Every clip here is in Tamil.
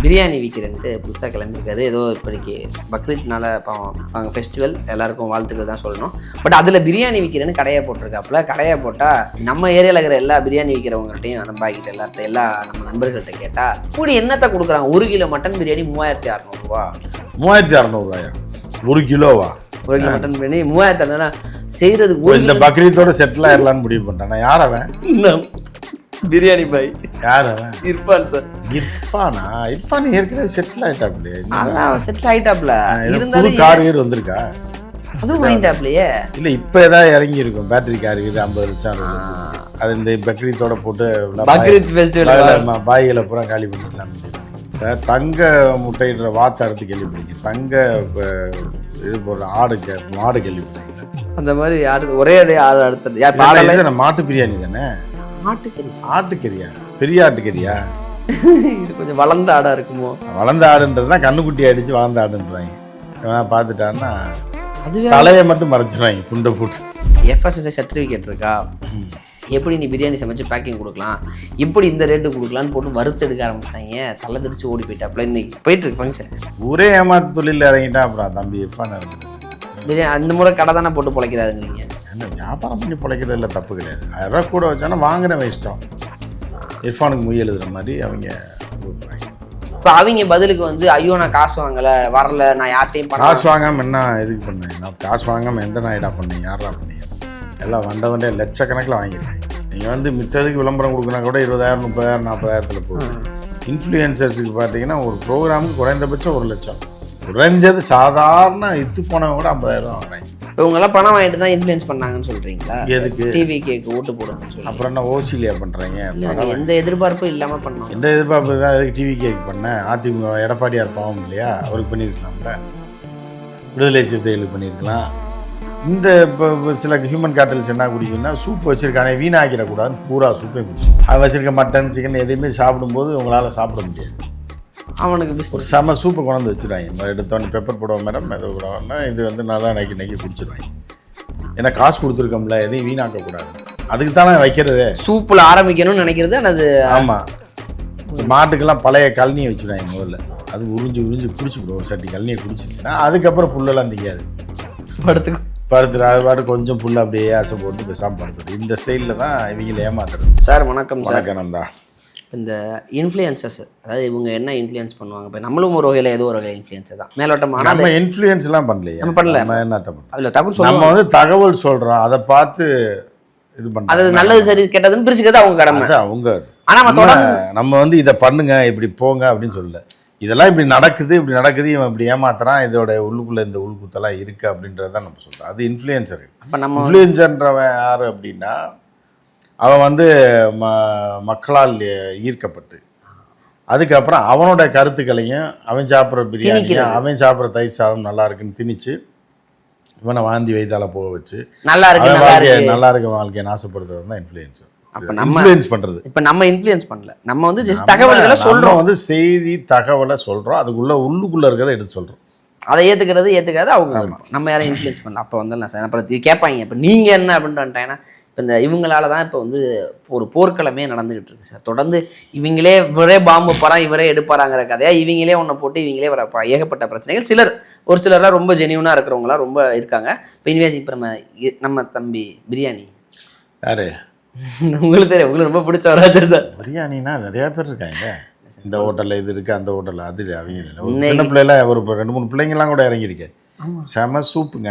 பிரியாணி விற்கிறேன்ட்டு புதுசாக கிளம்பியிருக்காரு. ஏதோ இப்போதைக்கு பக்ரீத்னால அவங்க ஃபெஸ்டிவல் எல்லாருக்கும் வாழ்த்துக்கள் தான் சொல்லணும். பட் அதில் பிரியாணி விற்கிறேன்னு கடையை போட்டிருக்காப்புல. கடையை போட்டால் நம்ம ஏரியாவில் இருக்கிற எல்லா பிரியாணி விற்கிறவங்கள்ட்டையும் நம்ம பாக்கிட்ட நம்ம நண்பர்கள்ட்ட கேட்டால் கூடி என்னத்தை கொடுக்குறாங்க. 1 கிலோ மட்டன் பிரியாணி 3600 ரூபா. 3600 ரூபாயா 1 கிலோவா? 1 கிலோ மட்டன் பிரியாணி 3600 செய்கிறதுக்கு இந்த பக்ரீத்தோட செட்டில் ஆயிடலான்னு முடிவு பண்ணிட்டேன். யார் அவன்? பிரியாணி பாய். யார் அவன்? இர்ஃபான் சார். இர்ஃபானா? இர்ஃபான் ஏற்கனவே செட்டில் ஆயிட்டாப்லையே. அதான் செட்டில் ஆயிட்டாப்ல. இருந்தாலும் கார் வந்திருக்கா? அதுவும் வாங்கிட்டாப்லையே. இல்லை இப்போ ஏதாவது இறங்கி இருக்கும். பேட்டரி கார் 50 லட்சம் அது இந்த பக்ரீத்தோட போட்டு பக்ரீத் ஃபெஸ்டிவல் பாய்களை பூரா காலி பண்ணிடலாம். தங்க முட்டையிடுற வாத்து அறுத்து கேள்விப்பட்டீங்க. தங்க இது போடுற மாடு கேள்விப்பட்டீங்க. அந்த மாதிரி ஒரே ஆடு அடுத்தது மாட்டு பிரியாணி தானே? ஆட்டுக்கறியா? பெரிய ஆட்டுக்கறியா? இது கொஞ்சம் வளர்ந்த ஆடா இருக்குமோ? வளர்ந்த ஆடுன்றதுதான் கண்ணுக்குட்டி அடிச்சு வளர்ந்த ஆடுன்றாங்க. பார்த்துட்டான்னா அது தலையை மட்டும் மறைச்சிடுவாங்க துண்டை போட்டு. FSSAI சர்டிஃபிகேட் இருக்கா? எப்படி நீ பிரியாணி சமைச்சு பேக்கிங் கொடுக்கலாம், எப்படி இந்த ரேட்டு கொடுக்கலான்னு போட்டு வறுத்து எடுக்க ஆரம்பிச்சிட்டாங்க. தலை தெரிச்சு ஓடி போயிட்டாப்ல. இன்னைக்கு போயிட்டு இருக்கு ஃபங்க்ஷன். ஒரே ஏமாத்து தொழில் இறங்கிட்டா அப்புறம் தம்பி இர்ஃபான் பிரியாணி அந்த முறை கடை தானே போட்டு பிழைக்கிறாருங்க. என்ன வியாபாரம் பண்ணி பிழைக்கிறது இல்லை, தப்பு கிடையாது. 1000 ரூபா கூட வச்சானா வாங்கின இஷ்டம். இர்ஃபானுக்கு மொய் எழுதுற மாதிரி அவங்க. இப்போ அவங்க பதிலுக்கு வந்து ஐயோ நான் காசு வாங்கலை வரல, நான் யார்ட்டையும் காசு வாங்காமல் என்ன இதுக்கு பண்ணேன்? நான் காசு வாங்காமல் எந்த நாயிடா பண்ணேன்? யாரா பண்ணீங்க? எல்லாம் வண்டை லட்சக்கணக்கில் வாங்கியிருக்காங்க. நீங்கள் வந்து மித்ததுக்கு விளம்பரம் கொடுக்குனா கூட 20,000 30,000 40,000 போகுது. இன்ஃப்ளூயன்சர்ஸுக்கு பார்த்தீங்கன்னா ஒரு ப்ரோக்ராமுக்கு குறைந்தபட்சம் 1 லட்சம். குறைஞ்சது சாதாரண இத்து போனவங்க கூட 50,000 வாங்குறாங்க. இவங்கெல்லாம் பணம் வாங்கிட்டு தான் இன்ஃப்ளூயன்ஸ் பண்ணாங்கன்னு சொல்கிறீங்களா? எதுக்கு? டிவிக்கு ஓட்டு போடணும்னு சொல்லி. அப்புறம் என்ன ஓசிலியா பண்ணுறாங்க? எந்த எதிர்பார்ப்பும் இல்லாமல் பண்ணோம். எந்த எதிர்பார்ப்பு தான் எதுக்கு டிவிக்கு பண்ணேன்? அதிமுக எடப்பாடியார் பாவம் இல்லையா? அவருக்கு பண்ணியிருக்கலாம்ல. விடுதலை சிறுத்தைகளுக்கு பண்ணியிருக்கலாம். இந்த இப்போ சில ஹியூமன் கேட்டல்ஸ் என்ன குடிக்குன்னா சூப் வச்சுருக்கானே வீணாக்கிடக்கூடாதுன்னு பூரா சூப்பையும் குடிச்சு அது வச்சுருக்க மட்டன் சிக்கன் எதையுமே சாப்பிடும்போது உங்களால் சாப்பிட முடியாது. அவனுக்கு ஒரு செம சூப்பை கொண்டாந்து வச்சுருவாங்க. எடுத்தோடனே பெப்பர் போடுவோம் மேடம், எதோ போடுவோம்னா இது வந்து நல்லா நக்கி குடிச்சிடுவாங்க. ஏன்னா காசு கொடுத்துருக்கோம்ல, எதையும் வீணாக்கக்கூடாது. அதுக்கு தானே வைக்கிறது. சூப்பில் ஆரம்பிக்கணும்னு நினைக்கிறது அது. ஆமாம். மாட்டுக்கெல்லாம் பழைய கழனியை வச்சுருவாங்க முதல்ல. அது உறிஞ்சு குடிச்சுக்கிடும். ஒரு சட்டி கழனியை குடிச்சிச்சுன்னா அதுக்கப்புறம் புல்லெல்லாம் திங்காது. படுத்துரு அது பாட்டு கொஞ்சம் புல் அப்படியே ஆசை போட்டு பேசாமல் படுத்துரு. இந்த ஸ்டைலில் தான் இவங்களை ஏமாத்துறது. சார் வணக்கம். வணக்கம் தான். இந்த இன்ஃப்ளூயன்சர்ஸ், அதாவது இவங்க என்ன இன்ஃப்ளூயன்ஸ் பண்ணுவாங்க? இப்போ நம்மளும் ஒரு வகையில் ஏதோ ஒரு வகையில் இன்ஃப்ளூயன்ஸர் தான். மேலோட்டமான நம்ம இன்ஃப்ளூயன்ஸ்லாம் பண்ணலையே. நம்ம பண்ணல. நம்ம என்ன தப்பு? அதில் தகவல் சொல்லுவோம். நம்ம வந்து தகவல் சொல்கிறோம், அதை பார்த்து இது பண்ணுறோம். அது நல்லது சரி கெட்டதுன்னு பிரிச்சுக்கிறது அவங்க கடமை. அவங்க. ஆனால் நம்ம வந்து இதை பண்ணுங்க இப்படி போங்க அப்படின்னு சொல்லல. இதெல்லாம் இப்படி நடக்குது இவன் இப்படி ஏமாத்துறான், இதோட உள்ளுக்குள்ளே இந்த உள்குத்தெல்லாம் இருக்குது அப்படின்றது தான் நம்ம சொல்கிறோம். அது இன்ஃப்ளூயன்சர். அப்போ நம்ம இன்ஃப்ளூயன்சர்ன்றவன் யார் அப்படின்னா அவன் வந்து மக்களால் ஈர்க்கப்பட்டு அதுக்கப்புறம் அவனோட கருத்துக்களையும் அவன் சாப்பிட்ற பிரியாணியும் அவன் சாப்பிட்ற தயிர் சாதம் நல்லா இருக்குன்னு திணிச்சு இவனை வாந்தி வைத்தால போக வச்சு நல்லா இருக்க வாழ்க்கையை நாசப்படுத்துறது தான் இன்ஃப்ளூயன்சர். அப்போ நம்ம இன்ஃப்ளூயன்ஸ் பண்ணுறது. இப்போ நம்ம இன்ஃப்ளூயன்ஸ் பண்ணல, நம்ம வந்து ஜஸ்ட் தகவல்களை சொல்கிறோம். வந்து செய்தி தகவலை சொல்கிறோம், உள்ளுக்குள்ளே இருக்கிறத எடுத்து சொல்கிறோம். அதை ஏற்றுக்காது அவங்க. நம்ம யாரும் இன்ஃப்ளூயன்ஸ் பண்ணல. அப்போ வந்து நான் அப்புறம் கேட்பாங்க இப்போ நீங்கள் என்ன அப்படின்ட்டாங்கன்னா இப்போ இந்த இவங்களால தான் இப்போ வந்து ஒரு போர்க்களமே நடந்துகிட்டு இருக்கு சார். தொடர்ந்து இவங்களே இவரே பாம்பு போகிறான் இவரே எடுப்பாராங்கிற கதையாக இவங்களே ஒன்றை போட்டு இவங்களே வர ஏகப்பட்ட பிரச்சனைகள். ஒரு சிலர்லாம் ரொம்ப ஜெனியூனாக இருக்கிறவங்களாம் ரொம்ப இருக்காங்க. இப்போ இனிவேஸ் இப்போ நம்ம தம்பி பிரியாணி யாரு உங்களுக்கு தெரியும், உங்களுக்கு ரொம்ப பிடிச்ச வராஜா சார். பிரியாணின்னா நிறையா பேர் இருக்காங்க. இந்த ஹோட்டலில் இது இருக்குது, அந்த ஹோட்டலில் அது அவங்க சின்ன பிள்ளைலாம் ஒரு 2-3 பிள்ளைங்கள்லாம் கூட இறங்கியிருக்கேன். செம சூப்புங்க.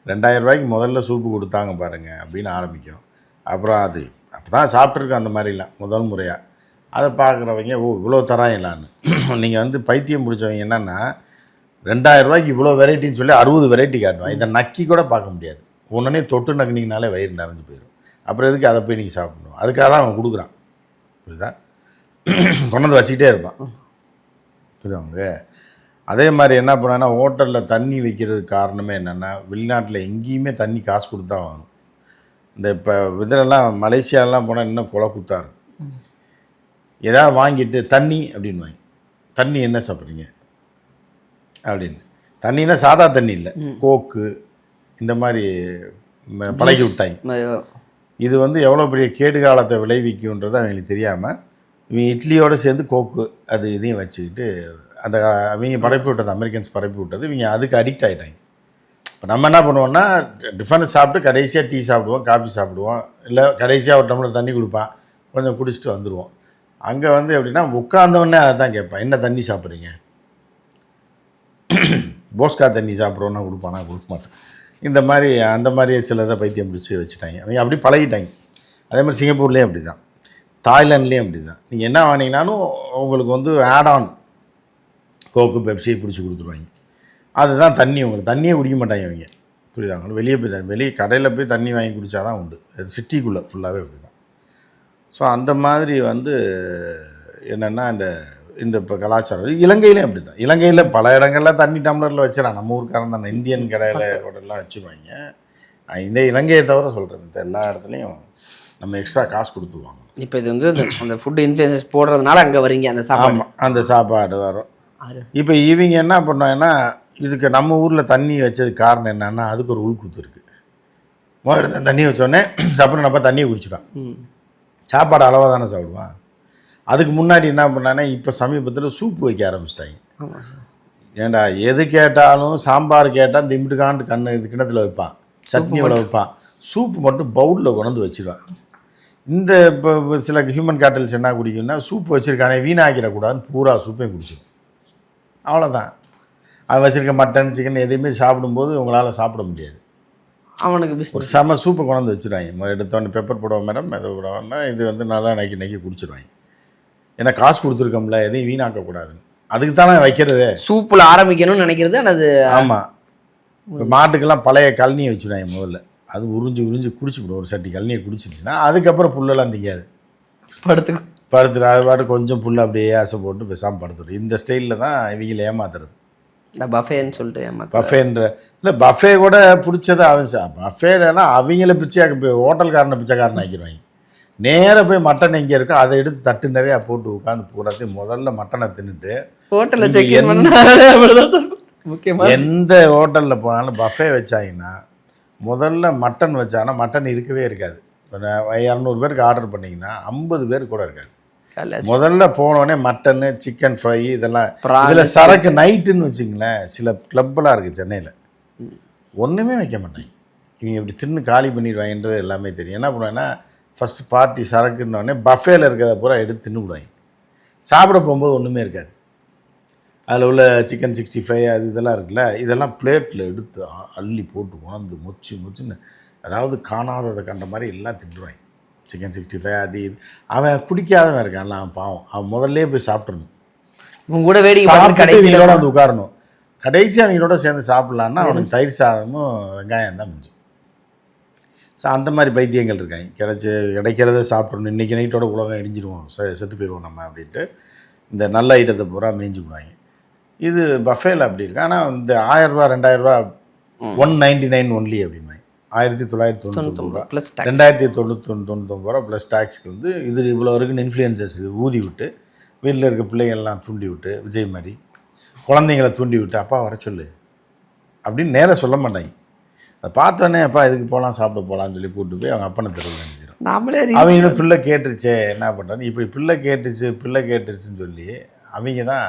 2000 ரூபாய்க்கு முதல்ல சூப்பு கொடுத்தாங்க பாருங்க அப்படின்னு ஆரம்பிக்கும். அப்புறம் அது அப்போ தான் சாப்பிட்ருக்கோம் அந்த மாதிரிலாம் முதல் முறையாக. அதை பார்க்குறவங்க இவ்வளோ தராங்களான்னு. நீங்கள் வந்து பைத்தியம் பிடிச்சவங்க என்னென்னா 2000 ரூபாய்க்கு இவ்வளோ வெரைட்டின்னு சொல்லி 60 வெரைட்டி காட்டுவான். இதை நக்கி கூட பார்க்க முடியாது. ஒன்றுனே தொட்டு நக்கினீங்கனாலே வயிறு நிறைஞ்சு போயிடும். அப்புறம் எதுக்கு அதை போய் நீங்கள் சாப்பிடணும்? அதுக்காக தான் அவன் கொடுக்குறான். புரியுதா? கொண்டாந்து வச்சுக்கிட்டே இருப்பான். புரியுதா அவங்க? அதே மாதிரி என்ன பண்ணான்னா ஹோட்டலில் தண்ணி வைக்கிறதுக்கு காரணமே என்னென்னா வெளிநாட்டில் எங்கேயுமே தண்ணி காசு கொடுத்தா வாங்கணும். இந்த இப்போ இதிலெல்லாம் மலேசியாலெலாம் போனால் இன்னும் கொலை குத்தா இருக்கும். ஏதாவது வாங்கிட்டு தண்ணி அப்படின்னு வாங்கி தண்ணி என்ன சாப்பிட்றீங்க அப்படின்னு. தண்ணின்னா சாதா தண்ணி இல்லை, கோக்கு இந்த மாதிரி பழகி விட்டாங்க. இது வந்து எவ்வளோ பெரிய கேடு காலத்தை விளைவிக்குன்றது அவங்களுக்கு தெரியாமல் இவங்க இட்லியோடு சேர்ந்து கோக்கு அது இதையும் வச்சுக்கிட்டு அந்த அவங்க பரப்பி விட்டது, அமெரிக்கன்ஸ் பரப்பி விட்டது, இவங்க அதுக்கு அடிக்ட் ஆகிட்டாங்க. இப்போ நம்ம என்ன பண்ணுவோம்னா டிஃபன் சாப்பிட்டு கடைசியாக டீ சாப்பிடுவோம், காஃபி சாப்பிடுவோம், இல்லை கடைசியாக ஒரு டம்ளர் தண்ணி கொடுப்பான், கொஞ்சம் குடிச்சிட்டு வந்துடுவோம். அங்கே வந்து எப்படின்னா உட்காந்தவொடனே அதை தான் கேட்பேன், என்ன தண்ணி சாப்பிட்றீங்க, போஸ்கா தண்ணி சாப்பிட்றோன்னா கொடுப்பானா, கொடுக்க மாட்டேன். இந்த மாதிரி அந்த மாதிரி சிலதை பைத்தியம் பிடிச்சி வச்சுட்டாங்க. அவங்க அப்படி பழகிட்டாங்க. அதே மாதிரி சிங்கப்பூர்லேயும் அப்படி தான், தாய்லாண்ட்லேயும் அப்படி தான். நீங்கள் என்ன வாங்கினீங்கனாலும் உங்களுக்கு வந்து ஆட் ஆன் கோக்கு பெப்சியை பிடிச்சி கொடுத்துருவாங்க. அதுதான் தண்ணி, உங்களுக்கு தண்ணியே குடிக்க மாட்டாங்க அவங்க, புரியுதாங்க. வெளியே போய் வெளியே கடையில் போய் தண்ணி வாங்கி குடித்தா தான் உண்டு. அது சிட்டிக்குள்ளே ஃபுல்லாகவே அப்படி தான். ஸோ அந்த மாதிரி வந்து என்னென்னா இந்த இப்போ கலாச்சாரம் இலங்கையிலையும் அப்படி தான். இலங்கையில் பல இடங்கள்லாம் தண்ணி டம்ளரில் வச்சுறான். நம்ம ஊருக்காரன் தான் இந்தியன் கடையில் ஹோட்டல்லாம் வச்சுருவாங்க. இந்த இலங்கையை தவிர சொல்கிறேன், இந்த எல்லா இடத்துலையும் நம்ம எக்ஸ்ட்ரா காசு கொடுத்துருவாங்க. இப்போ இது வந்து அந்த ஃபுட் இன்ஃப்ளூயன்சஸ் போடுறதுனால அங்கே வரீங்க அந்த சாப்பாடு. அந்த சாப்பாடு வரும். இப்போ இவங்க என்ன பண்ணாங்கன்னா இதுக்கு நம்ம ஊரில் தண்ணி வச்சதுக்கு காரணம் என்னன்னா அதுக்கு ஒரு உள்கூத்து இருக்குது. முதல்ல தண்ணி வச்சோடனே அப்புறம் நம்ம தண்ணியை குடிச்சிடுவான், சாப்பாடு அளவாக தானே சாப்பிடுவான். அதுக்கு முன்னாடி என்ன பண்ணானே இப்போ சமீபத்தில் சூப்பு வைக்க ஆரம்பிச்சிட்டாங்க. ஏன்டா எது கேட்டாலும் சாம்பார் கேட்டால் திம்பிட்டுக்கான்ட்டு இது கிணத்துல வைப்பான், சட்னியோட வைப்பான், சூப்பு மட்டும் பவுலில் கொண்டு வச்சிடுவான். இந்த இப்போ சில ஹியூமன் கேட்டல்ஸ் என்ன குடிக்குன்னா சூப்பு வச்சுருக்கானே வீணாக்கிடக்கூடாதுன்னு பூரா சூப்பையும் குடிச்சிடும். அவ்வளோதான். அது வச்சுருக்க மட்டன் சிக்கன் எதையுமே சாப்பிடும்போது உங்களால் சாப்பிட முடியாது. அவனுக்கு ஒரு செம சூப்பை கொண்டு வச்சுருவாங்க. எடுத்தோடனே பெப்பர் போடுவோம் மேடம், எதோ போடுவோம்னா இது வந்து நல்லா நக்கி குடிச்சிடுவாங்க. ஏன்னா காசு கொடுத்துருக்கோம்ல, எதையும் வீணாக்கக்கூடாதுன்னு. அதுக்கு தானே வைக்கிறது, சூப்பில் ஆரம்பிக்கணும்னு நினைக்கிறது. அது ஆமாம். இப்போ மாட்டுக்கெல்லாம் பழைய கழனியை வச்சுருவாங்க முதல்ல, அது உறிஞ்சு குடிச்சுவிடும். ஒரு சட்டி கழனியை குடிச்சிருச்சுன்னா அதுக்கப்புறம் புல்லெல்லாம் திங்காது, படுத்துட்டு அது பாட்டு கொஞ்சம் புல் அப்படியே ஆசை போட்டு பேசாமல் படுத்துடும். இந்த ஸ்டைலில் தான் இவங்களை ஏமாத்துறது. இந்த பஃபேன்னு சொல்லிட்டு பஃபேன்ற இல்லை, பஃபே கூட பிடிச்சது அவன் பஃபேனா அவங்கள பிச்சையாக்க ஹோட்டல்காரனை பிச்சைக்காரன் ஆக்கிடுவாங்க. நேராக போய் மட்டன் எங்கே இருக்கோ அதை எடுத்து தட்டு நிறையா போட்டு உட்காந்து பூராத்தையும் முதல்ல மட்டனை தின்னுட்டு எந்த ஹோட்டலில் போனாலும் பஃபே வச்சாங்கன்னா முதல்ல மட்டன் வச்சாங்கன்னா மட்டன் இருக்கவே இருக்காது. இப்போ 200 பேருக்கு ஆர்டர் பண்ணிங்கன்னா 50 பேர் கூட இருக்காது. முதல்ல போனோடனே மட்டனு, சிக்கன் ஃப்ரை, இதெல்லாம் இதில் சரக்கு நைட்டுன்னு வச்சுங்களேன். சில கிளப்பெல்லாம் இருக்குது சென்னையில், ஒன்றுமே வைக்க மாட்டாங்க. இவங்க இப்படி தின்னு காலி பண்ணிடுவாங்கன்றது எல்லாமே தெரியும். என்ன பண்ணுவேன்னா ஃபஸ்ட்டு பார்ட்டி சரக்குன்னொடனே பஃபேல இருக்கிறத பூரா எடுத்து தின்னு விடுவாங்க. சாப்பிட போகும்போது ஒன்றுமே இருக்காது. அதில் உள்ள சிக்கன் 65 அது இதெல்லாம் இருக்குல்ல, இதெல்லாம் பிளேட்டில் எடுத்து அள்ளி போட்டு உணர்ந்து மொச்சுன்னு அதாவது காணாததை கண்ட மாதிரி எல்லாம் திட்டுவாங்க. சிக்கன் 65 அது இது. அவன் குடிக்காதவன் இருக்கான்ல, அவன் பாவம், அவன் முதல்ல போய் சாப்பிட்றணும். உங்க கூட கடைசியோட வந்து உட்காரணும். கடைசி அவங்களோட சேர்ந்து சாப்பிட்லான்னா அவனுக்கு தயிர் சாதமும் வெங்காயம் தான் மிஞ்சும். ஸோ அந்த மாதிரி பைத்தியங்கள் இருக்காங்க. கிடைக்கிறத சாப்பிட்றணும், இன்றைக்கி நைட்டோட உலகம் இடிஞ்சிடுவோம், செத்து போயிடுவோம் நம்ம அப்படின்ட்டு இந்த நல்ல ஐட்டத்தை பூரா மேய்ஞ்சி விடுவாங்க. இது பஃபேல அப்படி இருக்கு. ஆனால் இந்த 1000 ரூபா 2000 ரூபா 199 ஒன்லி அப்படிம்பாங்க. 1999 ரூபா ப்ளஸ் 2999 ரூபா ப்ளஸ் டேக்ஸ்க்கு வந்து இது இவ்வளோ இருக்குன்னு இன்ஃப்ளூயன்சர்ஸ் ஊதி விட்டு வீட்டில் இருக்க பிள்ளைங்கள்லாம் தூண்டி விட்டு, விஜய் மாதிரி குழந்தைங்களை தூண்டி விட்டு அப்பா வர சொல்லு அப்படின்னு நேராக சொல்ல மாட்டாங்க. அதை பார்த்தோன்னே அப்பா இதுக்கு போகலாம் சாப்பிட போகலான்னு சொல்லி கூப்பிட்டு போய் அவங்க அப்பனை தெருவில் நினைச்சிடும். அவங்க இன்னும் பிள்ளை கேட்டுருச்சே என்ன பண்ணுறாங்க, இப்படி பிள்ளை கேட்டுருச்சுன்னு சொல்லி அவங்க தான்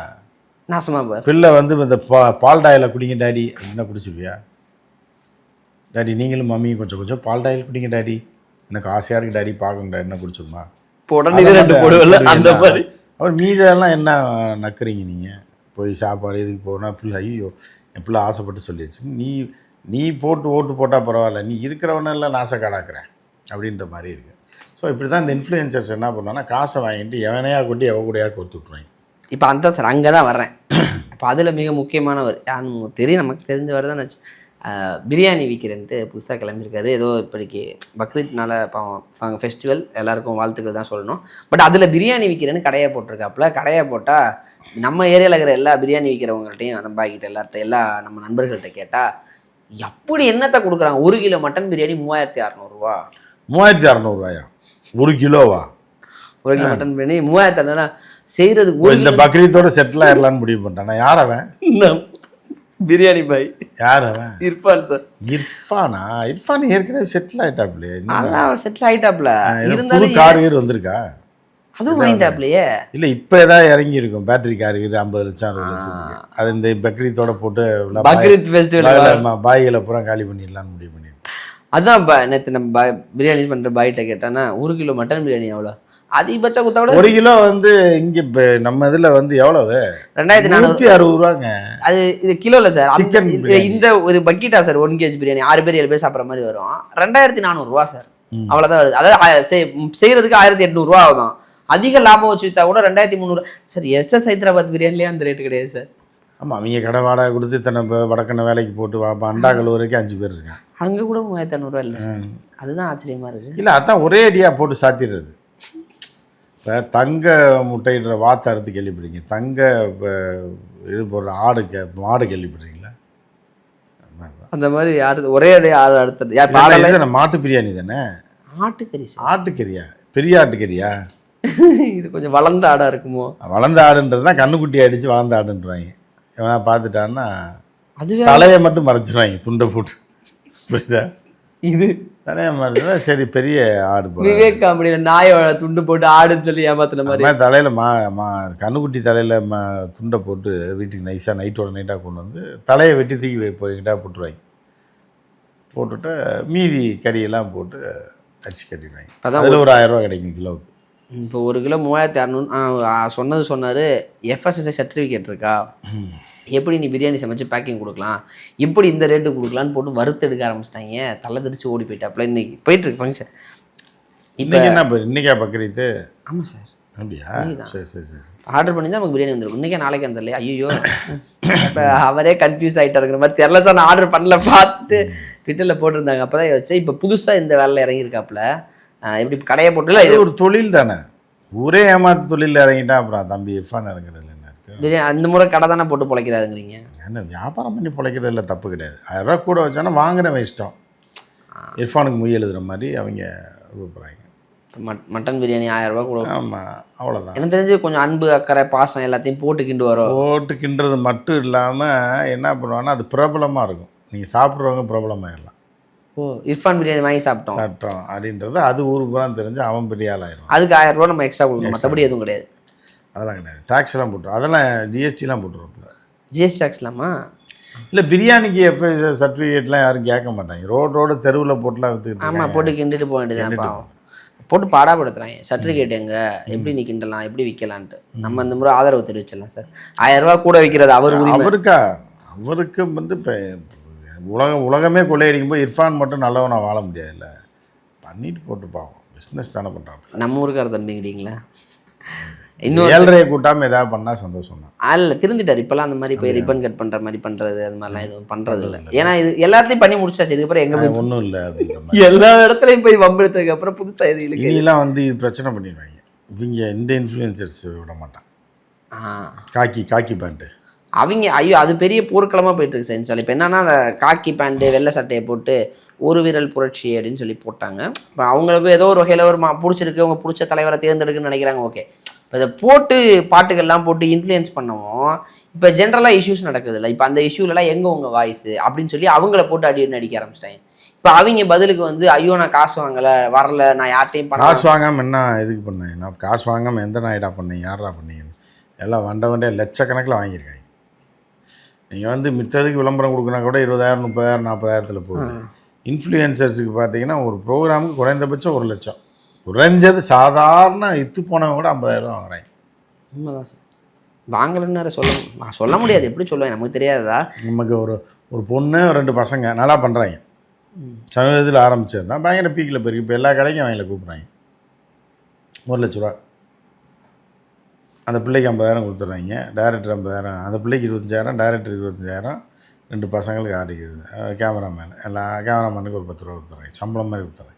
நாசமாக. பிள்ளை வந்து இந்த பால் டாயில் குடிங்க டாடி அப்படின்னா குடிச்சிருவியா? டாடி நீங்களும் மம்மியும் கொஞ்சம் பால் டாயில் குடிங்க டாடி, எனக்கு ஆசையாக இருக்குது டாடி பார்க்கணும் டாடி, என்ன குடிச்சிருமா? அவர் மீதெல்லாம் என்ன நக்குறீங்க நீங்கள்? போய் சாப்பாடு இதுக்கு போனால் பிள்ளை ஐயோ என் பிள்ளை ஆசைப்பட்டு சொல்லிடுச்சு, நீ போட்டு ஓட்டு போட்டால் பரவாயில்ல, நீ இருக்கிறவனெல்லாம் நாசக்காடாக்குறேன் அப்படின்ற மாதிரி இருக்குது. ஸோ இப்படி தான் இந்த இன்ஃப்ளூயன்சர்ஸ் என்ன பண்ணாங்கன்னா காசை வாங்கிட்டு எவனையா கொட்டி எவ கூடையா கொடுத்து விட்ருவாங்க. இப்போ அந்த சார் அங்கே தான் வர்றேன். இப்போ அதில் மிக முக்கியமானவர் யாருன்னு தெரியும், நமக்கு தெரிஞ்சவர் தான் வச்சு பிரியாணி விற்கிறேன்ட்டு புதுசாக கிளம்பியிருக்காரு. ஏதோ இப்படிக்கு பக்ரீத்னால பாவம் ஃபெஸ்டிவல் எல்லாருக்கும் வாழ்த்துக்கள் தான் சொல்லணும். பட் அதில் பிரியாணி விற்கிறேன்னு கடையை போட்டிருக்காப்புல. கடையை போட்டால் நம்ம ஏரியாவில் இருக்கிற எல்லா பிரியாணி விற்கிறவங்கள்ட்டையும் நம்ம பாக்கிட்ட எல்லா நம்ம நண்பர்கள்ட்ட கேட்டால் எப்படி என்னத்தை கொடுக்குறாங்க, 1 கிலோ மட்டன் பிரியாணி 3600 ரூபா. 3600 ரூபாயா? 1 கிலோவா? 1 கிலோ மட்டன் பிரியாணி 3600 செய்கிறதுக்கு இந்த பக்ரீத்தோட செட்டில் ஆயிடலான்னு முடிவு பண்ணிட்டானா? யார் அவன்? பிரியாணி பாய். யார் அவன்? இர்ஃபான் சார். இர்ஃபானா? இர்ஃபான் ஏற்கனவே செட்டில் ஆயிட்டாப்ல. அதான் செட்டில் ஆயிட்டாப்ல. இருந்தாலும் கார் வந்திருக்கா? அதுவும் வாங்கிட்டாப்லையே. இல்லை இப்போ ஏதாவது இறங்கி இருக்கும் பேட்டரி கார் 50 லட்சம் 60 லட்சத்துக்கு. அது இந்த பக்ரீத்தோட போட்டு பக்ரீத் ஃபெஸ்டிவல் பாய்களை பூரா காலி பண்ணிடலான்னு முடிவு பண்ணிருக்கோம். அதான் நேற்று நம்ம பிரியாணி பண்ணுற பாய்கிட்ட கேட்டானா 1 கிலோ மட்டன் பிரியாணி எவ்வளோ அதிகபட்சம் கொடுத்தா கூட 1 கிலோ வந்து இங்கே இப்போ நம்ம இதில் வந்து எவ்வளவு 2460 ரூபாங்க. அது இது கிலோ இல்லை சார். சிக்கன் இந்த ஒரு பக்கெட்டா சார் 1 kg பிரியாணி 6 பேர் 7 பேர் சாப்பிட்ற மாதிரி வரும் 2400 ரூபா சார். அவ்வளோதான் வருது. அதாவது செய்யறதுக்கு 1800 ரூபா ஆகும். அதிக லாபம் வச்சு வித்தா கூட 2300 சார். SS ஹைதராபாத் பிரியாணிலேயே அந்த ரேட்டு கிடையாது சார். ஆமாம், அவங்க கடை வாடகை கொடுத்து தன்னை வடக்கண்ண வேலைக்கு போட்டு வாப்பா அண்டா கழுவுறதுக்கு 5 பேர் இருக்காங்க. அங்கே கூட 3500 இல்லை சார். அதுதான் ஆச்சரியமா இருக்கு. இல்லை அதான் ஒரே அடியாக போட்டு சாத்திடுறது. இப்போ தங்க முட்டையிடுற வாத்து அறுத்து கேள்விப்படுறீங்க, தங்க இது போடுற மாடு கேள்விப்படுறீங்களா? அந்த மாதிரி யாரு ஒரே ஆடு அடுத்தது மாட்டு பிரியாணி தானே. ஆட்டுக்கறி சார். ஆட்டுக்கறியா? பெரிய ஆட்டுக்கறியா? இது கொஞ்சம் வளர்ந்த ஆடா இருக்குமோ? வளர்ந்த ஆடுன்றது தான் கண்ணுக்குட்டி அடித்து வளர்ந்த ஆடுன்றாங்க. எவனா பார்த்துட்டான்னா அது தலையை மட்டும் மறைச்சிடுவாங்க துண்டை போட்டு. புரியுதா? இது தலையை மறைச்சா சரி பெரிய ஆடு போல. விவேக் காமெடி நாயோட துண்டு போட்டு ஆடுன்னு சொல்லி ஏமாத்துன மாதிரி தலையில் கண்ணுக்குட்டி தலையில் துண்டை போட்டு வீட்டுக்கு நைஸாக நைட்டோட நைட்டாக கொண்டு வந்து தலையை வெட்டி தூக்கி போய்கிட்டா போட்டுருவாங்க. போட்டுட்டு மீதி கறியெல்லாம் போட்டு அடிச்சு கட்டிடுவாங்க. அதில் ஒரு 1000 ரூபா கிடைக்கும் கிலோவுக்கு. இப்போ 1 கிலோ 3600 சொன்னார். FSSAI சர்டிஃபிகேட் இருக்கா, எப்படி நீ பிரியாணி சமைச்சு பேக்கிங் கொடுக்கலாம், எப்படி இந்த ரேட்டு கொடுக்கலான்னு போட்டு வறுத்து எடுக்க ஆரம்பிச்சிட்டாங்க. தலை தெரிச்சு ஓடி போயிட்டாப்புல. இன்னைக்கு போயிட்டுருக்கு ஃபங்க்ஷன். இப்போ என்ன இன்னைக்கா பக்ரீத்து? ஆமாம் சார். அப்படியா? சரி சரி சரி. ஆர்டர் பண்ணி தான் நமக்கு பிரியாணி வந்துருக்கும். இன்றைக்கே நாளைக்கு வந்துடலையா? ஐயோ இப்போ அவரே கன்ஃபியூஸ் ஆகிட்டாருங்கிற மாதிரி தெரில சார். நான் ஆர்டர் பண்ணல, பார்த்துட்டு ட்விட்டரில் போட்டிருந்தாங்க. அப்போ தான் யோசிச்சு இப்போ புதுசாக இந்த வேலையில் இறங்கியிருக்காப்புல. எப்படி கடையை போட்டுல இது ஒரு தொழில் தானே. ஊரே ஏமாத்து தொழிலில் இறங்கிட்டா அப்புறம் தம்பி இர்ஃபான் இறங்குறது என்ன இருக்குது? பிரியாணி அந்த முறை கடை தானே போட்டு பிழைக்கிறாருங்கிறீங்க. என்ன வியாபாரம் பண்ணி பிழைக்கிறதுல தப்பு கிடையாது. 1000 ரூபா கூட வச்சானா வாங்குறவன் இஷ்டம். இர்ஃபானுக்கு மொய் எழுதுகிற மாதிரி அவங்க கூப்பிட்றாங்க. மட்டன் பிரியாணி 1000 ரூபா கூட. ஆமாம், அவ்வளோதான். எனக்கு தெரிஞ்சு கொஞ்சம் அன்பு அக்கறை பாசம் எல்லாத்தையும் போட்டுக்கிண்டு வரும். போட்டுக்கின்றது மட்டும் இல்லாமல் என்ன பண்ணுவாங்கன்னா அது பிரபலமாக இருக்கும். நீங்கள் சாப்பிட்றவங்க பிரபலமாகிடலாம். ஓ, இர்ஃபான் பிரியாணி வாங்கி சாப்பிட்டோம் அப்படின்றது அது ஊருக்கு பூரா தெரிஞ்சு அவன் பெரிய ஆளாயிரும். அதுக்கு 1000 ரூபா நம்ம எக்ஸ்ட்ரா கொடுக்கணும், மற்றபடி எதுவும் கிடையாது. அதெல்லாம் கிடையாது. டேக்ஸ் எல்லாம் போட்டுரும். அதெல்லாம் ஜிஎஸ்டிலாம் போட்டுருவோம்ல. ஜிஎஸ்டி டேக்ஸ்லாமா? இல்லை, பிரியாணிக்கு FSSAI சர்டிஃபிகேட்லாம் யாரும் கேட்க மாட்டாங்க. ரோடு தெருவில் போட்டுலாம் விற்றுக்கிட்டு. ஆமாம், போட்டு கிண்டிட்டு போக வேண்டியதான். போட்டு பாடாப்படுத்துறாங்க. சர்டிஃபிகேட் எங்கே, எப்படி நீ கிண்டலாம், எப்படி விற்கலான்ட்டு. நம்ம இந்த முறை ஆதரவு தெரிவிச்சிடலாம் சார். 1000 ரூபா கூட விற்கிறது அவருக்கு வந்து இப்போ உலகமே கொள்ளையடிக்கும் போது இர்ஃபான் மட்டும் நல்லவனா வாழ முடியாதுல்ல. பண்ணிட்டு போட்டு பாவம், பிஸ்னஸ் தானே பண்ணுறாங்க. நம்ம ஊருக்கார தம்பிங்கிறீங்களா? இன்னும் 7.5 கூட்டாமல் ஏதாவது பண்ணால் சந்தோஷம் தான். இல்லை, திருந்திட்டார். இப்போல்லாம் அந்த மாதிரி போய் ரிப்பன் கட் பண்ணுற மாதிரி பண்ணுறது அது மாதிரிலாம் எதுவும் பண்ணுறது இல்லை. ஏன்னா இது எல்லாத்தையும் பண்ணி முடிச்சாச்சு. இதுக்கப்புறம் எங்கே ஒன்றும் இல்லை. எல்லா இடத்துலையும் போய் வம்பெடுத்ததுக்கு அப்புறம் புதுசாக இது இல்லை. இனிலாம் வந்து இது பிரச்சனை பண்ணிடுவாங்க. இவங்க இந்த இன்ஃப்ளூயன்சர்ஸ் விட மாட்டான். காக்கி பேண்ட்டு அவங்க ஐயோ அது பெரிய போர்க்களமாக போயிட்டுருக்கு சார் இன்ஸ்டாவில். இப்போ என்னன்னா அந்த காக்கி பேண்ட்டு வெள்ளை சட்டையை போட்டு ஒரு வீரல் புரட்சி அப்படின்னு சொல்லி போட்டாங்க. இப்போ அவங்களுக்கு ஏதோ ஒரு வகையில் ஒரு பிடிச்சிருக்கு, அவங்க பிடிச்ச தலைவரை தேர்ந்தெடுக்குன்னு நினைக்கிறாங்க. ஓகே, இப்போ இதை போட்டு பாட்டுகள்லாம் போட்டு இன்ஃப்ளூயன்ஸ் பண்ணவும் இப்போ ஜென்ரலாக இஷ்யூஸ் நடக்குது இல்லை. இப்போ அந்த இஷ்யூலலாம் எங்கே உங்கள் வாய்ஸு அப்படின்னு சொல்லி அவங்கள போட்டு அடிக்க ஆரம்பிச்சிட்டாங்க. இப்போ அவங்க பதிலுக்கு வந்து ஐயோ நான் காசு வாங்கலை, வரல, நான் யார்ட்டையும் காசு வாங்காமல் என்ன எதுக்கு பண்ணேன், நான் காசு வாங்காமல் எந்த நாயிடா பண்ணேன், யாரா பண்ணீங்கன்னு எல்லாம் வண்டை லட்சக்கணக்கில் வாங்கியிருக்காங்க. நீங்கள் வந்து மித்ததுக்கு விளம்பரம் கொடுக்குனா கூட 20,000 30,000 40,000 போகுது. இன்ஃப்ளூயன்சர்ஸுக்கு பார்த்தீங்கன்னா ஒரு ப்ரோக்ராமுக்கு குறைந்தபட்சம் 1 லட்சம், குறைஞ்சது சாதாரண இத்து போனவங்க கூட 50,000 ரூபா வாங்குறாங்க. உண்மைதான் சார். வாங்கலன்னு சொல்ல முடியாது. எப்படி சொல்லுவேன், நமக்கு தெரியாதா? நமக்கு ஒரு பொண்ணு 2 பசங்க நல்லா பண்ணுறாங்க. சமீபத்தில் ஆரம்பித்தது தான் பயங்கர பீக்கில் போயிருக்கு. இப்போ எல்லா கடைக்கும் அவங்கள கூப்பிட்றாங்க. 1 லட்ச ரூபா அந்த பிள்ளைக்கு 50,000 கொடுத்துட்றாங்க. டைரக்டர் 50,000, அந்த பிள்ளைக்கு 25,000, டைரக்டர் 25,000, 2 பசங்களுக்கு ஆடிக்கிறது, கேமராமேன் கேமராமேனுக்கு ஒரு 10 ரூபா கொடுத்துட்றாங்க. சம்பளம் மாதிரி கொடுத்துட்றாங்க.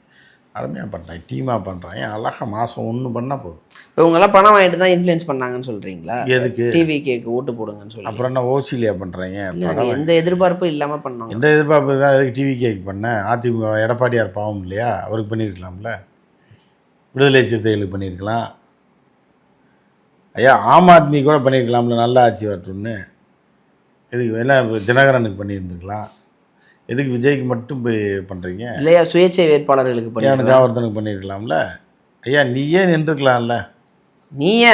அருமையாக பண்ணுறாங்க, டீமாக பண்ணுறாங்க. அழகாக மாதம் 1 பண்ணால் போதும். இப்போ இவங்கெல்லாம் பணம் வாங்கிட்டு தான் இன்ஃப்ளூயன்ஸ் பண்ணாங்கன்னு சொல்கிறீங்களா? எதுக்கு? டிவி கேக்கு ஓட்டு போடுங்கன்னு சொல்லி. அப்புறம் என்ன ஓசிலியாக பண்ணுறாங்க? எந்த எதிர்பார்ப்பும் இல்லாமல் பண்ணாங்க. எந்த எதிர்பார்ப்பு தான் எதுக்கு டிவி கேக்கு பண்ணேன்? அதிமுக எடப்பாடியார் பாவம் இல்லையா, அவருக்கு பண்ணியிருக்கலாம்ல. விடுதலை சிறுத்தைகளுக்கு பண்ணியிருக்கலாம். ஐயா ஆம் ஆத்மி கூட பண்ணியிருக்கலாம்ல, நல்ல ஆட்சி வரட்டும்னு. எதுக்கு எல்லாம் தினகரனுக்கு பண்ணியிருந்துக்கலாம். எதுக்கு விஜய்க்கு மட்டும் போய் பண்ணுறீங்க? இல்லையா சுயேட்சை வேட்பாளர்களுக்கு எனக்கு ஒருத்தனுக்கு பண்ணியிருக்கலாம்ல. ஐயா நீயே நின்றுக்கலாம்ல. நீயே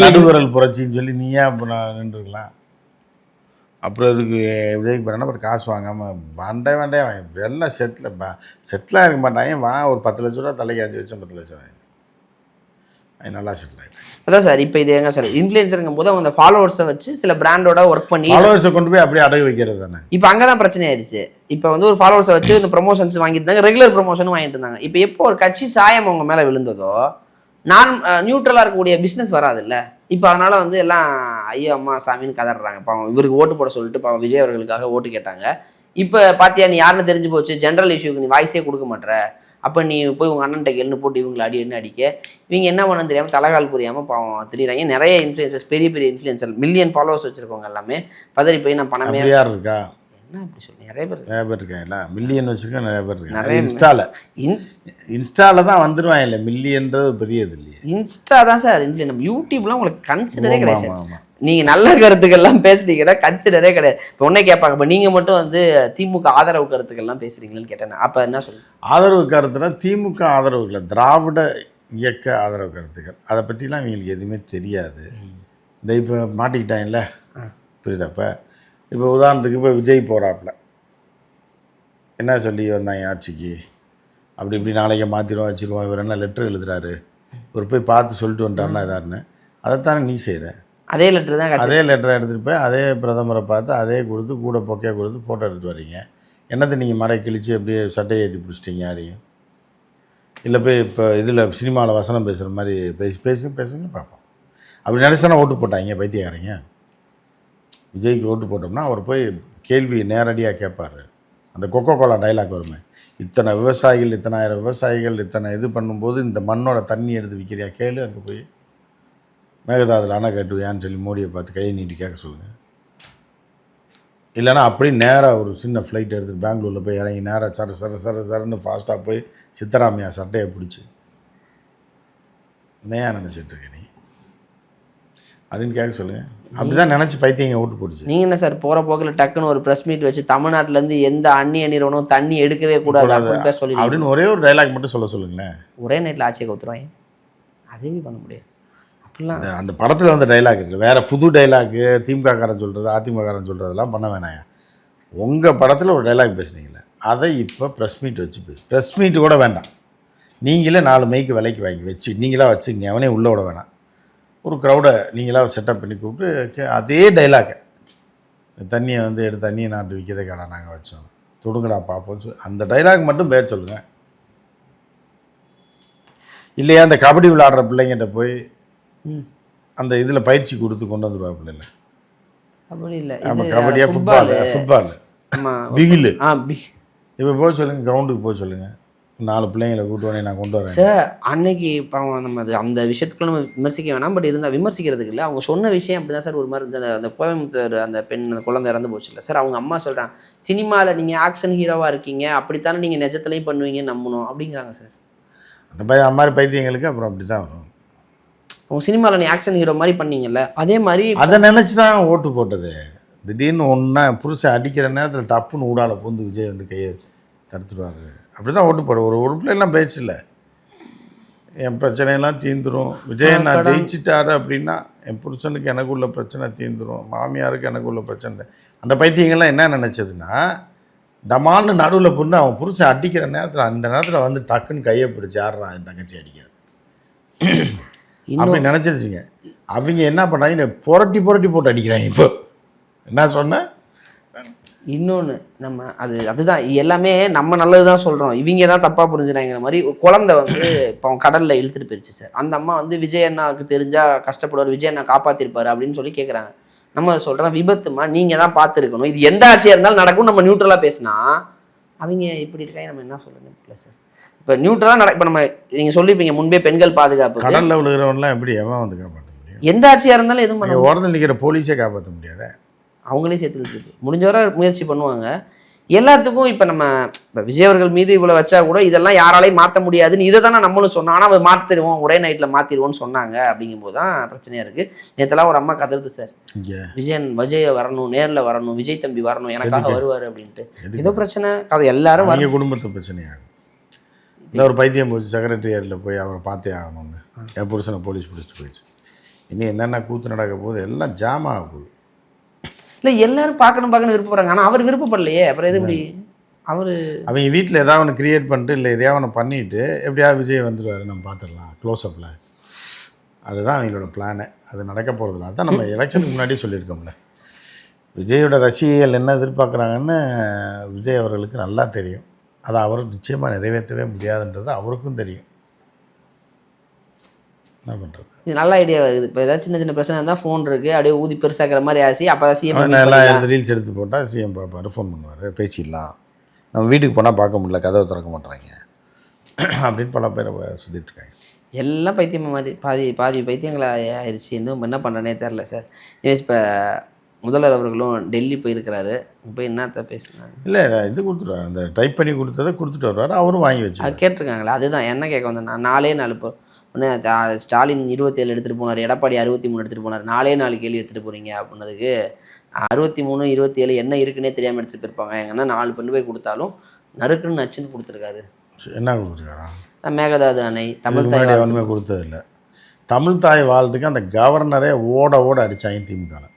நடுவரல் புரட்சின்னு சொல்லி நீ ஏன் அப்போ நான் நின்றுருக்கலாம். அப்புறம் இதுக்கு விஜய்க்கு பண்ணால் அப்புறம் காசு வாங்காமல் வேண்டே எல்லாம் செட்டிலாக இருக்க மாட்டாங்க. ஒரு 10 லட்ச ரூபா தலைக்கு 5 லட்சம் 10 லட்சம் வாங்கி அது நல்லா செட்டில் ஆகிடும். அதான் சார் இப்போ இது எங்க சார் இன்ஃப்ளூயன்சருங்கும் போது அவங்க அந்த ஃபாலோவர்ஸை வச்சு சில பிராண்டோட ஒர்க் பண்ணி ஃபாலோவர்ஸை கொண்டு போய் அப்படியே அடகு வைக்கிறது தானே. இப்போ அங்கே தான் பிரச்சனை ஆயிடுச்சு. இப்போ வந்து ஒரு ஃபாலோவர்ஸை வச்சு இந்த ப்ரொமோஷன்ஸ் வாங்கிட்டு இருந்தாங்க, ரெகுலர் ப்ரொமோஷனும் வாங்கிட்டு இருந்தாங்க. இப்போ எப்போ ஒரு கட்சி சாயம் அவங்க மேலே விழுந்ததோ நியூட்ரலாக இருக்கக்கூடிய பிஸ்னஸ் வராதுல்ல. இப்போ அதனால் வந்து எல்லாம் ஐயோ அம்மா சாமின்னு கதறாங்க. பாவம் இவருக்கு ஓட்டு போட சொல்லிட்டு பாவம் விஜய் அவர்களுக்காக ஓட்டு கேட்டாங்க. இப்போ பார்த்தியா நீ யாருன்னு தெரிஞ்சு போச்சு, ஜென்ரல் இஷ்யூக்கு நீ வாய்ஸே கொடுக்க மாட்டேற, அப்போ நீ போய் உங்கள் அண்ணன்ட்ட கேள்னு போட்டு இவங்களை அடின்னு அடிக்க இவங்க என்ன பண்ணு தெரியாமல் தலைகால் புரியாமல் பாவம் தெரியுறாங்க. நிறைய இன்ஃப்ளூயன்சர்ஸ் பெரிய இன்ஃப்ளூயன்சர் மில்லியன் ஃபாலோவர்ஸ் வச்சுருக்கவங்க எல்லாமே பதறி போய் நான் பணமே யார் இருக்கா என்ன அப்படி சொல்லி நிறைய பேர் இருக்காங்க. மில்லியன் வச்சுருக்கேன் நிறைய பேர் இருக்காங்க. நிறைய இன்ஸ்டாவில் தான் வந்துடுவாங்க. இல்லை மில்லியன்றது பெரிய இது இல்லையா. இன்ஸ்டா தான் சார் இன்ஃப்ளூயன்ஸ். நம்ம யூடியூப்லாம் உங்களுக்கு கன்சிடரே கிடையாது. நீங்கள் நல்ல கருத்துக்கள்லாம் பேசுனீங்கன்னா கன்சிடரே கிடையாது. இப்போ ஒன்றே கேட்பாங்க, இப்போ நீங்கள் மட்டும் வந்து திமுக ஆதரவு கருத்துக்கள்லாம் பேசுகிறீங்களான்னு கேட்டேன். அப்போ என்ன சொல்லுங்கள்? ஆதரவு கருத்துனா திமுக ஆதரவு இல்லை, திராவிட இயக்க ஆதரவு கருத்துக்கள். அதை பற்றிலாம் இவங்களுக்கு எதுவுமே தெரியாது. இந்த இப்போ மாட்டிக்கிட்டாங்கல்ல, புரியுதாப்ப. இப்போ உதாரணத்துக்கு இப்போ விஜய் போகிறாப்புல என்ன சொல்லி வந்தாங்க ஆட்சிக்கு, அப்படி இப்படி நாளைக்கு மாற்றிடுவோம் வச்சுருவோம், இவர் என்ன லெட்டர் எழுதுறாரு, இவர் போய் பார்த்து சொல்லிட்டு வந்துட்டாருன்னா எதாருன்னு அதைத்தானே நீ செய்கிற. அதே லெட்டர் தான், அதே லெட்டரை எடுத்துகிட்டு போய் அதே பிரதமரை பார்த்து அதே கொடுத்து கூட பொக்கையாக கொடுத்து ஃபோட்டோ எடுத்து வரீங்க. என்னத்தை நீங்கள் மடை கிழிச்சு அப்படியே சட்டையை ஏற்றி பிடிச்சிட்டிங்க யாரையும். இல்லை போய் இப்போ இதில் சினிமாவில் வசனம் பேசுகிற மாதிரி பேசுங்க பார்ப்போம். அப்படி நினச்சானா ஓட்டு போட்டாங்க பைத்தியக்காரங்க. விஜய்க்கு ஓட்டு போட்டோம்னா அவர் போய் கேள்வி நேரடியாக கேட்பார். அந்த கொக்கோ கோலா டைலாக் வருமே, இத்தனை விவசாயிகள், இத்தனாயிரம் விவசாயிகள், இத்தனை இது பண்ணும்போது இந்த மண்ணோட தண்ணி எடுத்து விற்கிறியா கேளு. அங்கே போய் மேகதாதுல அணை கட்டுவியான்னு சொல்லி மோடியை பார்த்து கையை நீட்டி கேட்க சொல்லுங்கள். இல்லைனா அப்படி நேராக ஒரு சின்ன ஃப்ளைட் எடுத்துகிட்டு பெங்களூரில் போய் இறங்கி நேராக சரன்னு ஃபாஸ்ட்டாக போய் சித்தராமையா சட்டையை பிடிச்சி ஏன் நினச்சிட்ருக்க நீ அப்படின்னு கேட்க சொல்லுங்கள். அப்படி தான் நினச்சி பைத்தியங்க ஓட்டு போட்டுச்சு. நீங்கள் என்ன சார் போகிற போக்கில் டக்குன்னு ஒரு ப்ரெஸ் மீட் வச்சு தமிழ்நாட்டிலேருந்து எந்த அந்நிய நிறுவனம் தண்ணி எடுக்கவே கூடாது அப்படின்னு சொல்லி அப்படின்னு ஒரே ஒரு டைலாக் மட்டும் சொல்லுங்களேன். ஒரே நைட்டில் ஆட்சியை கவுத்துருவாங்க. அதுவே பண்ண முடியாது. அந்த படத்தில் வந்து டைலாக் இருக்குது, வேறு புது டைலாக்கு திமுககாரன் சொல்கிறது அதிமுககாரன் சொல்கிறதெல்லாம் பண்ண வேணாயா. உங்கள் படத்தில் ஒரு டைலாக் பேசுனீங்களே அதை இப்போ ப்ரெஸ் மீட் வச்சு ப்ரெஸ் மீட்டு கூட வேண்டாம், நீங்களே 4 மைக்கு விலைக்கு வாங்கி வச்சு நீங்களாக வச்சுங்க, அவனே உள்ளே விட வேணாம். ஒரு க்ரௌடை நீங்களாக செட்டப் பண்ணி கூப்பிட்டு அதே டைலாக்கை, தண்ணியை வந்து எடுத்து தண்ணியை நாட்டு விற்கிறதே கடை நாங்கள் வச்சோம் தொடுங்கடா பார்ப்போம் சொல்லி அந்த டைலாக் மட்டும் பேச சொல்லுங்கள். இல்லையா அந்த கபடி விளையாடுற பிள்ளைங்கிட்ட போய் அந்த இதில் பயிற்சி கொடுத்து கொண்டு வந்துடுவாப்புல. இல்லை அப்படி இல்லை, ஆமாம் கபடியா ஃபுட்பால் பிகிலு இப்போ போக சொல்லுங்கள், கிரவுண்டுக்கு போக சொல்லுங்கள், 4 பிள்ளைங்களை கூட்டுவானே நான் கொண்டு வரேன் சார். அன்னைக்கு இப்போ நம்ம அது அந்த விஷயத்துக்குள்ள நம்ம விமர்சிக்க வேணாம். பட் இருந்தால் விமர்சிக்கிறதுக்கு இல்லை, அவங்க சொன்ன விஷயம் அப்படி தான் சார். ஒரு மாதிரி அந்த கோயம்புத்தூர் அந்த பெண் அந்த குழந்தை இறந்து போச்சு இல்லை சார், அவங்க அம்மா சொல்கிறாங்க சினிமாவில் நீங்கள் ஆக்ஷன் ஹீரோவாக இருக்கீங்க, அப்படித்தானே நீங்கள் நிஜத்துலையும் பண்ணுவீங்கன்னு நம்பணும் அப்படிங்கிறாங்க சார். அந்த மாதிரி பைத்தியங்களுக்கு அப்புறம் அப்படி தான் வரும். உங்கள் சினிமாவில் நீ ஆக்ஷன் ஹீரோ மாதிரி பண்ணீங்கல்ல, அதே மாதிரி அதை நினச்சி தான் ஓட்டு போட்டது. திடீர்னு ஒன்றா புருஷன் அடிக்கிற நேரத்தில் டப்புன்னு ஊடால பூந்து விஜய் வந்து கையை தடுத்துடுவாங்க. அப்படி தான் ஓட்டு போட ஒரு பிள்ளைலாம் பேச்சு இல்லை, என் பிரச்சனையெல்லாம் தீர்ந்துடும், விஜய் நான் ஜெயிச்சிட்டாரு அப்படின்னா என் புருஷனுக்கு எனக்கு உள்ள பிரச்சனை தீர்ந்துடும், மாமியாருக்கு எனக்கு உள்ள பிரச்சனை. அந்த பைத்தியங்கள்லாம் என்ன நினச்சதுன்னா டமால்னு நடுவில் பொண்ணு அவன் புருஷன் அடிக்கிற நேரத்தில் அந்த நேரத்தில் வந்து டக்குன்னு கையை பிடிச்சி ஆடுறான் என் தங்கச்சி அடிக்கிறது அப்படி நினச்சிருச்சுங்க. அவங்க என்ன பண்ணுறாங்க, புரட்டி போட்டு அடிக்கிறாங்க. இப்போ என்ன சொன்னேன் இன்னொன்று நம்ம அதுதான் எல்லாமே நம்ம நல்லது தான் சொல்கிறோம், இவங்க தான் தப்பாக புரிஞ்சுறாங்கிற மாதிரி. குழந்தை வந்து இப்போ அவன் கடலில் இழுத்துட்டு போயிடுச்சு சார். அந்த அம்மா வந்து விஜய் அண்ணாவுக்கு தெரிஞ்சால் கஷ்டப்படுவார், விஜய் அண்ணா காப்பாற்றிருப்பார் அப்படின்னு சொல்லி கேட்குறாங்க. நம்ம சொல்கிறோம் விபத்துமா நீங்கள் தான் பார்த்துருக்கணும், இது எந்த ஆட்சியாக இருந்தாலும் நடக்கும். நம்ம நியூட்ரலாக பேசினா அவங்க இப்படி இருக்காங்க, நம்ம என்ன சொல்லுங்கள் இல்லை சார். இப்போ நியூட்ரலாக இப்போ நம்ம நீங்கள் சொல்லிப்பீங்க முன்பே பெண்கள் பாதுகாப்பு, கடலில் விழுகிறவன்லாம் எப்படி எவன் வந்து காப்பாற்ற முடியும்? எந்த ஆட்சியாக இருந்தாலும் எதுவும் பண்ண ஓரத்தில் நிற்கிற போலீஸே காப்பாற்ற முடியாது, அவங்களே சேர்த்துக்கிட்டு முடிஞ்ச வரை முயற்சி பண்ணுவாங்க எல்லாத்துக்கும். இப்போ நம்ம இப்போ விஜய் அவர்கள் மீது இவ்வளோ வச்சா கூட இதெல்லாம் யாராலையும் மாற்ற முடியாதுன்னு இதை தானே நம்மளும் சொன்னோம். ஆனால் அவன் மாற்றிடுவோம், ஒரே நைட்டில் மாற்றிடுவோம்னு சொன்னாங்க. அப்படிங்கும்போது தான் பிரச்சனையாக இருக்குது. நேற்றுலாம் ஒரு அம்மா கதறுது சார், விஜய் வரணும், நேரில் வரணும், விஜய் தம்பி வரணும், எனக்காக வருவார் அப்படின்ட்டு. ஏதோ பிரச்சனை அது எல்லாரும் குடும்பத்து பிரச்சனையாகும். இந்த ஒரு பைத்தியம் போச்சு செக்ரட்டரியேட்டில் போய் அவரை பார்த்தே ஆகணும்னு என் புருஷனை போலீஸ் பிடிச்சிட்டு போயிடுச்சு. இனி என்னென்ன கூத்து நடக்க போகுது, எல்லாம் ஜாம் ஆக போகுது. இல்லை எல்லாரும் பார்க்கணும் விருப்பப்படுறாங்க, ஆனால் அவர் விருப்பப்படலையே, அப்புறம் எது இப்படி அவங்க வீட்டில் ஏதாவது ஒன்று கிரியேட் பண்ணிட்டு இல்லை எதையாவது ஒன்று பண்ணிவிட்டு எப்படியாவது விஜய் வந்துடுவார், நம்ம பார்த்துடலாம் க்ளோஸ்அப்பில். அதுதான் அவங்களோட பிளானு. அது நடக்க போகிறதுல அதான் நம்ம எலெக்ஷனுக்கு முன்னாடியே சொல்லியிருக்கோம்ல. விஜயோட ரசிகைகள் என்ன எதிர்பார்க்குறாங்கன்னு விஜய் அவர்களுக்கு நல்லா தெரியும். அதை அவர் நிச்சயமாக நிறைவேற்றவே முடியாதுன்றது அவருக்கும் தெரியும். என்ன பண்ணுறது, இது நல்ல ஐடியா இருக்குது. இப்போ ஏதாவது சின்ன சின்ன பிரச்சனை இருந்தால் ஃபோன் இருக்குது, அப்படியே ஊதி பெருசாக்கிற மாதிரி ஆச்சு. அப்போ தான் சிஎம் எல்லாம் எடுத்து ரீல்ஸ் எடுத்து போட்டால் சிஎம் பார்ப்பார், ஃபோன் பண்ணுவார், பேசிடலாம். நம்ம வீட்டுக்கு போனால் பார்க்க முடியல, கதவை திறக்க மாட்டுறாங்க அப்படின்னு பல பேர் சுற்றிட்டுருக்காங்க. எல்லாம் பைத்தியம் மாதிரி பாதி பைத்தியங்களா ஆயிடுச்சு. இன்னும் என்ன பண்ணுறேனே தெரில சார். இப்போ முதல்வர் அவர்களும் டெல்லி போயிருக்கிறாரு, போய் என்னத்த பேசுனாங்க. இல்லை இது கொடுத்துருவாரு, அந்த டைப் பண்ணி கொடுத்ததை கொடுத்துட்டு வருவார், அவரும் வாங்கி வச்சு. அது கேட்டிருக்காங்களே, அதுதான் என்ன கேட்க வந்தேன் நான். 4 இப்போ ஒன்று ஸ்டாலின் 27 எடுத்துகிட்டு போனார், எடப்பாடி 63 எடுத்துகிட்டு போனார், 4 கேள்வி எடுத்துகிட்டு போகிறீங்க அப்படின்னதுக்கு 63 27 என்ன இருக்குன்னே தெரியாமல் எடுத்துகிட்டு போயிருப்பாங்க. எங்கன்னா 4 பெண்ணு போய் கொடுத்தாலும் நறுக்குன்னு நச்சுன்னு கொடுத்துருக்காரு. என்ன கொடுத்துருக்காரா? மேகதாது அணை, தமிழ் தாய் ஒன்றுமே கொடுத்ததில்லை. தமிழ் தாய் வாழ்த்துக்கு அந்த கவர்னரே ஓட அடித்தாங்க திமுக.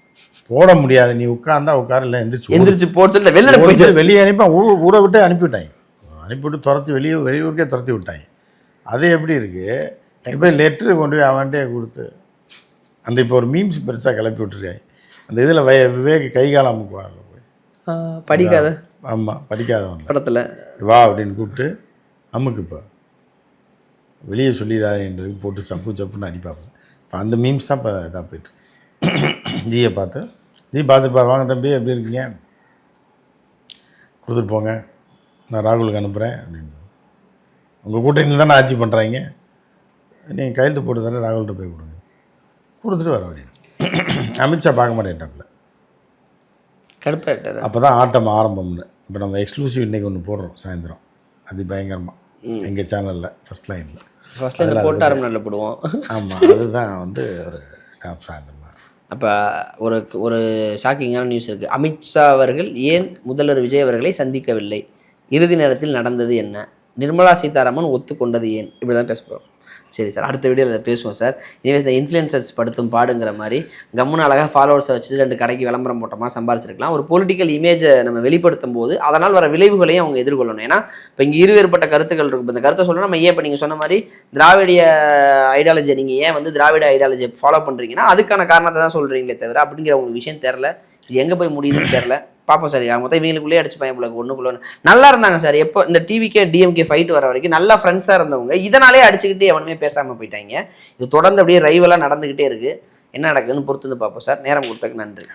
போட முடியாது, நீ உட்காந்தா உட்கார, இல்லை எந்திரிச்சு போட்டு வெளியே போயிட்டு வெளியே ஊரை விட்டு அனுப்பிவிட்டாங்க. அனுப்பிவிட்டு துரத்தி வெளியூருக்கே துரத்தி விட்டாங்க. அது எப்படி இருக்குது, இப்போ லெட்ரு கொண்டு போய் அவன்கிட்டே கொடுத்து அந்த இப்போ ஒரு மீம்ஸ் பெருசாக கிளப்பி விட்டுருக்காங்க. அந்த இதில் விவேக் கைகாலம் அமுக்குவாங்க போய் படிக்காத. ஆமாம், படிக்காதவன் படத்தில் வா அப்படின்னு கூப்பிட்டு அமுக்குப்பா வெளியே சொல்லிடாதுன்றது போட்டு சப்புன்னு அடிப்பாங்க. இப்போ அந்த மீம்ஸ் தான் இப்போ இதாக போய்ட்டு ஜியை பார்த்துப்பார், வாங்க தம்பி எப்படி இருக்கீங்க, கொடுத்துட்டு போங்க, நான் ராகுலுக்கு அனுப்புகிறேன் அப்படின்னு. உங்கள் கூட்டணியில் தானே ஆட்சி பண்ணுறாங்க, நீங்கள் கையெழுத்து போட்டு தானே ராகுல்கிட்ட போய் கொடுத்துட்டு வர அப்படின்னு. அமித்ஷா பார்க்க மாட்டேன்ட்டாப்புல, கடுப்பாயிட்டார். அப்போ தான் ஆட்டம் ஆரம்பம்னு. இப்போ நம்ம எக்ஸ்க்ளூசிவ் இன்றைக்கி ஒன்று போடுறோம் சாயந்தரம், அது பயங்கரமாக எங்கள் சேனலில் ஃபஸ்ட் லைனில் போட்டு அரை போடுவோம். ஆமாம், அதுதான் வந்து ஒரு டாப் சாயந்தரம். அப்போ ஒரு ஷாக்கிங்கான நியூஸ் இருக்குது. அமித்ஷா அவர்கள் ஏன் முதல்வர் விஜய் அவர்களை சந்திக்கவில்லை, இறுதி நேரத்தில் நடந்தது என்ன, நிர்மலா சீதாராமன் ஒத்துக்கொண்டது ஏன், இப்படி தான் பேச போகிறோம். சரி சார், அடுத்த வீடியோவில் பேசுவோம் சார். இனிமேல் இந்த இன்ஃப்ளூயன்சர்ஸ் படுத்தும் பாடுங்கிற மாதிரி கம்முன்னு அழகாக ஃபாலோவர்ஸை வச்சுட்டு 2 கடைக்கு விளம்பரம் போட்டோமா சம்பாரிச்சிருக்கலாம். ஒரு பொலிட்டிக்கல் இமேஜை நம்ம வெளிப்படுத்தும் போது அதனால் வர விளைவுகளையும் அவங்க எதிர்கொள்ளணும். ஏன்னா இப்போ இங்கே இருவேறுபட்ட கருத்துக்கள் இருக்கும். இந்த கருத்தை சொல்லணும் நம்ம ஏன் இப்போ நீங்கள் சொன்ன மாதிரி திராவிட ஐடியாலஜியை நீங்கள் ஏன் வந்து திராவிட ஐடியாலஜியை ஃபாலோ பண்ணுறீங்கன்னா அதுக்கான காரணத்தை தான் சொல்கிறீங்களே தவிர அப்படிங்கிற உங்களுக்கு விஷயம் தெரில, இது எங்கே போய் முடியுதுன்னு தெரில. பார்ப்போம் சார். மொத்தம் இவங்களுக்குள்ளே அடிச்சு பையன் பிள்ளைக்கு ஒன்றுக்குள்ள நல்லா இருந்தாங்க சார். எப்போ இந்த டிவிக்கே டிஎம்கே ஃபைட் வர வரைக்கும் நல்லா ஃப்ரெண்ட்ஸாக இருந்தவங்க இதனாலே அடிச்சுக்கிட்டு எவனுமே பேசாமல் போயிட்டாங்க. இது தொடர்ந்து அப்படியே ரைவலாக நடந்துக்கிட்டே இருக்குது. என்ன நடக்குதுன்னு பொறுத்து வந்து பார்ப்போம் சார். நேரம் கொடுத்ததுக்கு நன்றி.